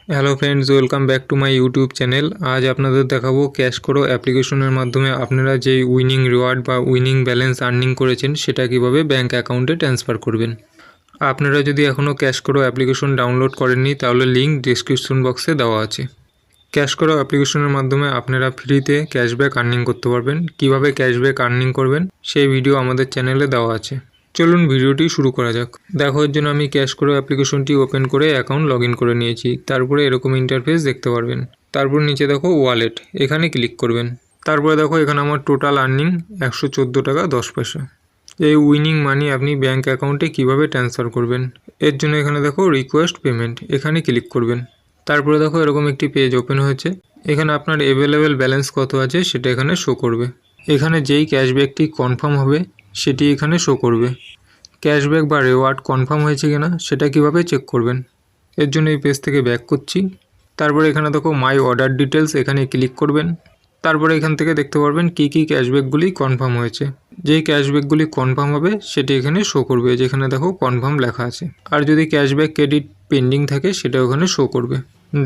Hello friends, welcome back to my YouTube channel. আজ আপনাদের দেখাবো ক্যাশ করো অ্যাপ্লিকেশনের মাধ্যমে আপনারা যেই উইনিং রিওয়ার্ড বা উইনিং ব্যালেন্স আর্নিং করেছেন সেটা কিভাবে ব্যাঙ্ক অ্যাকাউন্টে ট্রান্সফার করবেন। আপনারা যদি এখনও ক্যাশ করো অ্যাপ্লিকেশন ডাউনলোড করেননি তাহলে লিঙ্ক ডিসক্রিপশন বক্সে দেওয়া আছে। ক্যাশ করো অ্যাপ্লিকেশনের মাধ্যমে আপনারা ফ্রিতে ক্যাশব্যাক আর্নিং করতে পারবেন। কিভাবে ক্যাশব্যাক আর্নিং করবেন সেই ভিডিও আমাদের চ্যানেলে দেওয়া আছে। চলুন ভিডিওটি শুরু করা যাক। দেখো, এর জন্য আমি ক্যাশ করো অ্যাপ্লিকেশনটি ওপেন করে অ্যাকাউন্ট লগ ইন করে নিয়েছি। তারপরে এরকম ইন্টারফেস দেখতে পারবেন। তারপর নিচে দেখো ওয়ালেট, এখানে ক্লিক করবেন। তারপরে দেখো এখানে আমার টোটাল আর্নিং 114 টাকা 10 পয়সা। এই উইনিং মানি আপনি ব্যাঙ্ক অ্যাকাউন্টে কিভাবে ট্রান্সফার করবেন, এর জন্য এখানে দেখো রিকোয়েস্ট পেমেন্ট, এখানে ক্লিক করবেন। তারপরে দেখো এরকম একটি পেজ ওপেন হয়েছে। এখানে আপনার অ্যাভেলেবেল ব্যালেন্স কত আছে সেটা এখানে শো করবে। এখানে যেই ক্যাশব্যাকটি কনফার্ম হবে সেটি এখানে শো করবে। ক্যাশব্যাক বা রিওয়ার্ড কনফার্ম হয়েছে কিনা সেটা কিভাবে চেক করবেন, এর জন্য এই পেজ থেকে ব্যাক করছি। তারপরে এখানে দেখো মাই অর্ডার ডিটেলস, এখানে ক্লিক করবেন। তারপরে এখান থেকে দেখতে পারবেন কী কী ক্যাশব্যাকগুলি কনফার্ম হয়েছে। যেই ক্যাশব্যাকগুলি কনফার্ম হবে সেটি এখানে শো করবে, যেখানে দেখো কনফার্ম লেখা আছে। আর যদি ক্যাশব্যাক ক্রেডিট পেন্ডিং থাকে সেটা ওখানে শো করবে।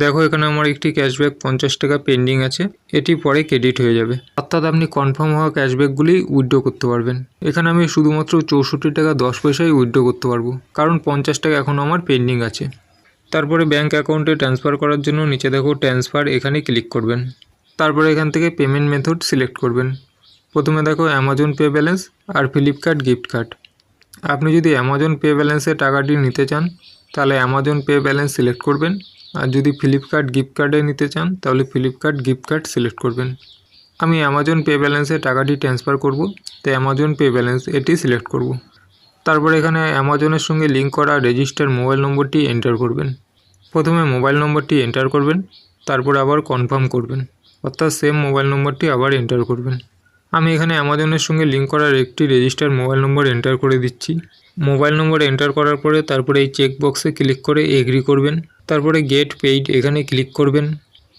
দেখো এখানে আমার একটি ক্যাশব্যাক 50 টাকা পেন্ডিং আছে, এটি পরে ক্রেডিট হয়ে যাবে। অর্থাৎ আপনি কনফার্ম হওয়া ক্যাশব্যাকগুলি উইথড্র করতে পারবেন। এখানে আমি শুধুমাত্র 64 টাকা 10 পয়সায় উইথড্র করতে পারবো, কারণ 50 টাকা এখনও আমার পেন্ডিং আছে। তারপরে ব্যাঙ্ক অ্যাকাউন্টে ট্রান্সফার করার জন্য নিচে দেখো ট্রান্সফার, এখানে ক্লিক করবেন। তারপরে এখান থেকে পেমেন্ট মেথড সিলেক্ট করবেন। প্রথমে দেখো অ্যামাজন পে ব্যালেন্স আর ফ্লিপকার্ট গিফট কার্ড। আপনি যদি অ্যামাজন পে ব্যালেন্সে টাকাটি নিতে চান তাহলে অ্যামাজন পে ব্যালেন্স সিলেক্ট করবেন, আর যদি ফ্লিপকার্ট গিফট কার্ডে নিতে চান তাহলে ফ্লিপকার্ট গিফট কার্ড সিলেক্ট করবেন। আমি অ্যামাজন পে ব্যালেন্সে টাকাটি ট্রান্সফার করব, তাই অ্যামাজন পে ব্যালেন্স এটি সিলেক্ট করব। তারপরে এখানে অ্যামাজনের সঙ্গে লিঙ্ক করা রেজিস্টার মোবাইল নম্বরটি এন্টার করবেন। প্রথমে মোবাইল নম্বরটি এন্টার করবেন, তারপর আবার কনফার্ম করবেন, অর্থাৎ সেম মোবাইল নম্বরটি আবার এন্টার করবেন। আমি এখানে অ্যামাজনের সঙ্গে লিঙ্ক করার একটি রেজিস্টার মোবাইল নম্বর এন্টার করে দিচ্ছি। মোবাইল নম্বর এন্টার করার পরে তারপরে এই চেক বক্সে ক্লিক করে এগ্রি করবেন। তারপরে গেট পেইড, এখানে ক্লিক করবেন।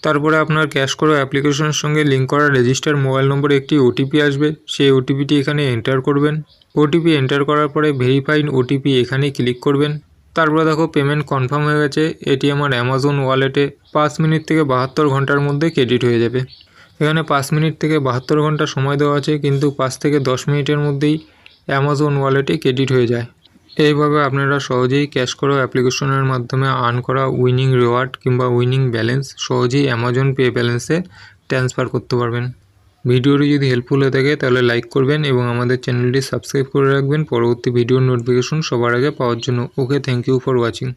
তারপরে আপনার ক্যাশ করো অ্যাপ্লিকেশনের সঙ্গে লিঙ্ক করা রেজিস্টার মোবাইল নম্বরে একটি ওটিপি আসবে, সেই ওটিপিটি এখানে এন্টার করবেন। ওটিপি এন্টার করার পরে ভেরিফাইড ওটিপি, এখানে ক্লিক করবেন। তারপরে দেখো পেমেন্ট কনফার্ম হয়ে গেছে। এটি আমার অ্যামাজন ওয়ালেটে 5 মিনিট থেকে 72 ঘন্টার মধ্যে ক্রেডিট হয়ে যাবে। এখানে 5 মিনিট থেকে 72 ঘন্টা সময় দেওয়া আছে, কিন্তু 5 থেকে 10 মিনিটের মধ্যেই অ্যামাজন ওয়ালেটে ক্রেডিট হয়ে যায়। এইভাবে আপনারা সহজেই ক্যাশ করো অ্যাপ্লিকেশনের মাধ্যমে আর্ন করা উইনিং রিওয়ার্ড কিংবা উইনিং ব্যালেন্স সহজেই অ্যামাজন পে ব্যালেন্সে ট্রান্সফার করতে পারবেন। ভিডিওটি যদি হেল্পফুল হয়ে থাকে তাহলে লাইক করবেন এবং আমাদের চ্যানেলটি সাবস্ক্রাইব করে রাখবেন পরবর্তী ভিডিওর নোটিফিকেশন সবার আগে পাওয়ার জন্য। ওকে, থ্যাংক ইউ ফর ওয়াচিং।